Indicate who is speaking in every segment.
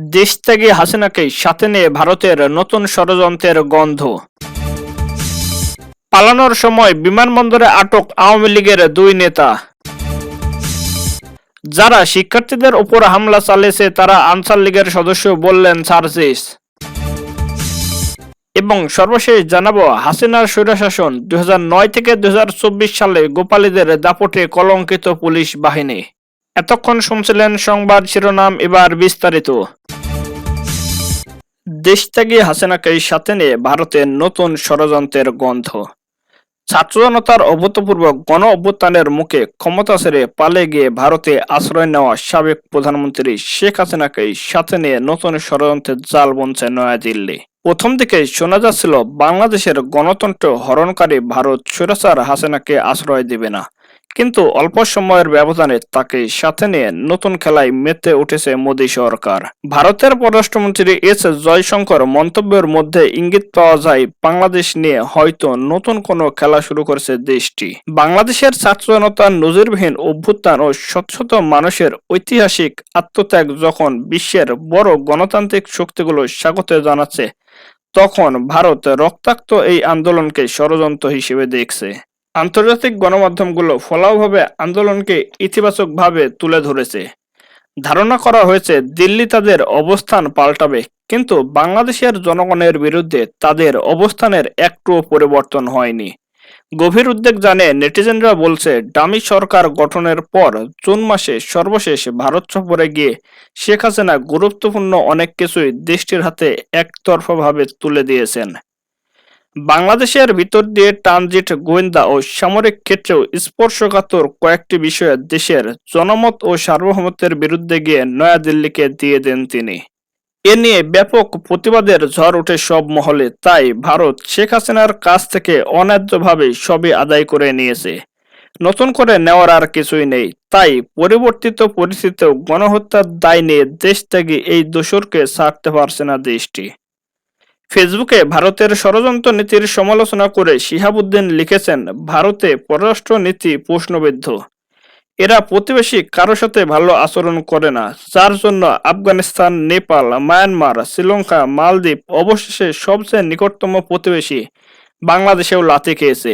Speaker 1: দেশত্যাগী হাসিনাকে সাথে নিয়ে ভারতের নতুন ষড়যন্ত্রের গন্ধ। পালানোর সময় বিমানবন্দরে আটক আওয়ামী লীগের দুই নেতা। যারা শিক্ষার্থীদের উপর হামলা চালিয়েছে তারা আনসার লীগের সদস্য বললেন সার্জিস। এবং সর্বশেষ জানাবো হাসিনার স্বৈরশাসন 2009 থেকে 2024 সালে গোপালীদের দাপটে কলঙ্কিত পুলিশ বাহিনী। এতক্ষণ শুনছিলেন সংবাদ শিরোনাম, এবার বিস্তারিত। দেশত্যাগী হাসিনাকে সাথে নিয়ে ভারতের নতুন ষড়যন্ত্রের গন্ধ। ছাত্র জনতার অভূতপূর্ব গণ অভ্যুত্থানের মুখে ক্ষমতা ছেড়ে পালিয়ে গিয়ে ভারতে আশ্রয় নেওয়া সাবেক প্রধানমন্ত্রী শেখ হাসিনাকে সাথে নিয়ে নতুন ষড়যন্ত্রের জাল বুনছে নয়াদিল্লি। প্রথম দিকে শোনা যাচ্ছিল বাংলাদেশের গণতন্ত্র হরণকারী ভারত স্বৈরাচার হাসিনাকে আশ্রয় দিবে না, কিন্তু অল্প সময়ের ব্যবধানে তাকে সাথে নিয়ে নতুন খেলায় মেতে উঠেছে মোদী সরকার। ভারতের পররাষ্ট্রমন্ত্রী এস জয়শঙ্কর মন্তব্যের মধ্যে ইঙ্গিত পাওয়া যায় বাংলাদেশ নিয়ে হয়তো নতুন কোনো খেলা শুরু করেছে দেশটি। বাংলাদেশের ছাত্র জনতার নজিরবিহীন অভ্যুত্থান ও শত শত মানুষের ঐতিহাসিক আত্মত্যাগ যখন বিশ্বের বড় গণতান্ত্রিক শক্তিগুলো স্বাগত জানাচ্ছে, তখন ভারত রক্তাক্ত এই আন্দোলনকে ষড়যন্ত্র হিসেবে দেখছে। আন্তর্জাতিক গণমাধ্যমগুলো ফলাওভাবে আন্দোলনকে ইতিবাচকভাবে তুলে ধরেছে। ধারণা করা হয়েছে দিল্লি তাদের অবস্থান পাল্টাবে, কিন্তু বাংলাদেশের জনগণের বিরুদ্ধে তাদের অবস্থানের একটুও পরিবর্তন হয়নি। গভীর উদ্বেগ জানিয়ে নেটিজেনরা বলছে, ডামি সরকার গঠনের পর জুন মাসে সর্বশেষ ভারত সফরে গিয়ে শেখ হাসিনা গুরুত্বপূর্ণ অনেক কিছুই দেশটির হাতে একতরফাভাবে তুলে দিয়েছেন। বাংলাদেশের ভিতর দিয়ে ট্রানজিট, গোয়েন্দা ও সামরিক ক্ষেত্রেও স্পর্শকাতর কয়েকটি বিষয়ে দেশের জনমত ও সার্বভৌমত্বের বিরুদ্ধে গিয়ে নয়াদিল্লিকে দিয়ে দেন তিনি। এ নিয়ে ব্যাপক প্রতিবাদের ঝড় ওঠে সব মহলে। তাই ভারত শেখ হাসিনার কাছ থেকে অন্যায্যভাবে সবই আদায় করে নিয়েছে, নতুন করে নেওয়ার আর কিছুই নেই। তাই পরিবর্তিত পরিস্থিতিতেও গণহত্যার দায় নিয়ে দেশত্যাগী এই দোসরকে ছাড়তে পারছে না দেশটি। ফেসবুকে ভারতের ষড়যন্ত্র নীতির সমালোচনা করে শিহাবুদ্দিন লিখেছেন, ভারতে পররাষ্ট্র নীতি প্রশ্নবিদ্ধ। এরা প্রতিবেশী কারো সাথে ভালো আচরণ করে না, যার জন্য আফগানিস্তান, নেপাল, মায়ানমার, শ্রীলঙ্কা, মালদ্বীপ, অবশেষে সবচেয়ে নিকটতম প্রতিবেশী বাংলাদেশেও লাথি খেয়েছে।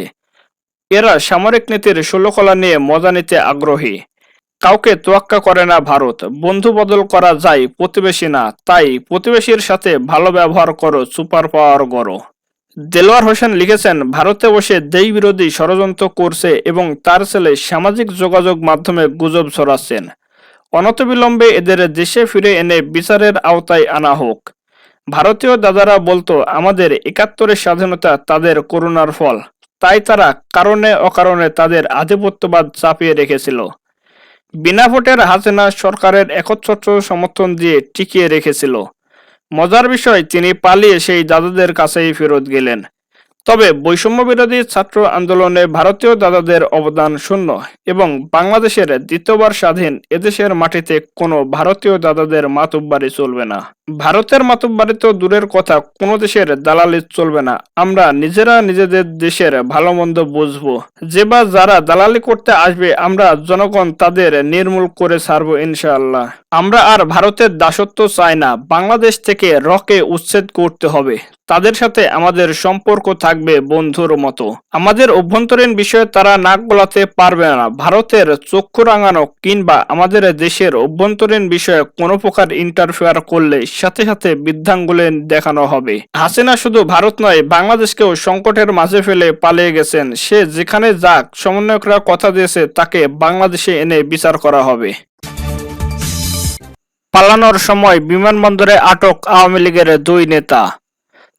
Speaker 1: এরা সামরিক নীতির ষোলকলা নিয়ে মজা নিতে আগ্রহী। কাউকে তোয়াক্কা করে না ভারত। বন্ধু বদল করা যায়, প্রতিবেশী না। তাই প্রতিবেশীর সাথে ভালো ব্যবহার করো, সুপার পাওয়ার গড়ো। দেলোয়ার হোসেন লিখেছেন, ভারতে বসে দেশ বিরোধী ষড়যন্ত্র করছে এবং তার ছেলে সামাজিক যোগাযোগ মাধ্যমে গুজব ছড়াচ্ছেন। অনতিবিলম্বে এদের দেশে ফিরে এনে বিচারের আওতায় আনা হোক। ভারতীয় দাদারা বলতো, আমাদের ৭১-এর স্বাধীনতা তাদের করুণার ফল, তাই তারা কারণে অকারণে তাদের আধিপত্যবাদ চাপিয়ে রেখেছিল। বিনা ভোটের হাসিনা সরকারের একচ্ছত্র সমর্থন দিয়ে টিকিয়ে রেখেছিল। মজার বিষয়, তিনি পালিয়ে সেই দাদাদের কাছেই ফেরত গেলেন। তবে বৈষম্য বিরোধী ছাত্র আন্দোলনে ভারতীয় দাদাদের অবদান শূন্য এবং বাংলাদেশের দ্বিতীয়বার স্বাধীন এদেশের মাটিতে কোনো ভারতীয় দাদাদের মাতুব্বারি চলবে না। ভারতের মাতুব্বারি তো দূরের কথা, কোনো দেশের দালালি চলবে না। আমরা নিজেরা নিজেদের দেশের ভালো মন্দ বুঝবো। যে বা যারা দালালি করতে আসবে, আমরা জনগণ তাদের নির্মূল করে ছাড়বো ইনশাআল্লাহ। আমরা আর ভারতের দাসত্ব চাই না। বাংলাদেশ থেকে রকে উচ্ছেদ করতে হবে। তাদের সাথে আমাদের সম্পর্ক থাকবে বন্ধুর মতো। আমাদের অভ্যন্তরীণ বিষয়ে তারা নাক গলাতে পারবে না। ভারতের চক্ষু রাঙানো কিংবা আমাদের দেশের অভ্যন্তরীণ বিষয়ে কোনো প্রকার ইন্টারফেয়ার করলে সাথে সাথে বৃদ্ধাঙ্গুলে দেখানো হবে। হাসিনা শুধু ভারত নয়, বাংলাদেশকেও সংকটের মাঝে ফেলে পালিয়ে গেছেন। সে যেখানে যাক, সমন্বয়করা কথা দিয়েছে তাকে বাংলাদেশে এনে বিচার করা হবে। পালানোর সময় বিমানবন্দরে আটক আওয়ামী লীগের দুই নেতা।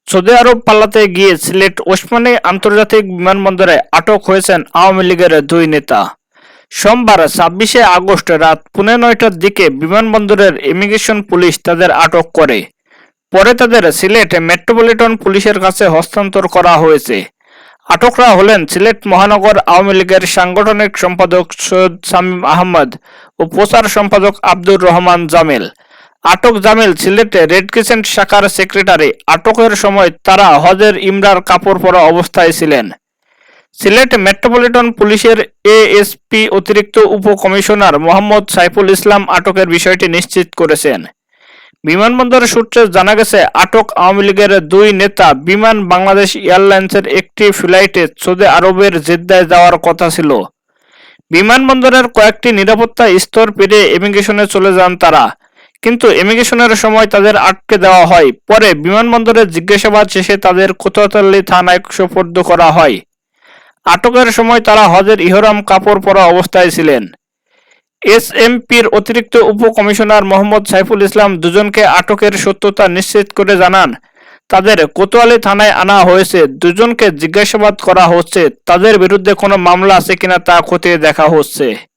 Speaker 1: সৌদি আরব পালাতে গিয়ে সিলেট ওসমানী আন্তর্জাতিক বিমানবন্দরে আটক হয়েছেন আওয়ামী লীগের দুই নেতা। সোমবার ২৬শে আগস্ট রাত ৯:৩০টার দিকে বিমানবন্দরের ইমিগ্রেশন পুলিশ তাদের আটক করে। পরে তাদের সিলেট মেট্রোপলিটন পুলিশের কাছে হস্তান্তর করা হয়েছে। আটকরা হলেন সিলেট মহানগর আওয়ামী লীগের সাংগঠনিক সম্পাদক সৈয়দ শামীম আহমদ ও প্রচার সম্পাদক আব্দুর রহমান জামিল। আটক জামিল সিলেটে রেড ক্রিসেন্ট শাখার সেক্রেটারি। আটকের সময় তারা হজের ইমরার কাপড় পরা অবস্থায় ছিলেন। সিলেট মেট্রোপলিটন পুলিশের এএসপি অতিরিক্ত উপ কমিশনার মোহাম্মদ সাইফুল ইসলাম আটকের বিষয়টি নিশ্চিত করেছেন। বিমানবন্দর সূত্রে জানা গেছে, আটক আওয়ামী লীগের দুই নেতা বিমান বাংলাদেশ এয়ারলাইন্সের একটি ফ্লাইটে সৌদি আরবের জেদ্দায় যাওয়ার কথা ছিল। বিমানবন্দরের কয়েকটি নিরাপত্তা স্তর পেরিয়ে ইমিগ্রেশনে চলে যান তারা, কিন্তু ইমিগ্রেশনের সময় তাদের আটকে দেওয়া হয়। পরে বিমানবন্দরে জিজ্ঞাসাবাদ শেষে তাদের কোতোয়ালি থানায় সোপর্দ করা হয়। আটকের সময় তারা হজের ইহরাম কাপড় পরা অবস্থায় ছিলেন। এসএমপির অতিরিক্ত উপ-কমিশনার মোহাম্মদ সাইফুল ইসলাম দুজনকে আটকের সত্যতা নিশ্চিত করে জানান, তাদের কোতোয়ালি থানায় আনা হয়েছে, দুজনকে জিজ্ঞাসাবাদ করা হচ্ছে, তাদের বিরুদ্ধে কোনো মামলা আছে কিনা তা খতিয়ে দেখা হচ্ছে।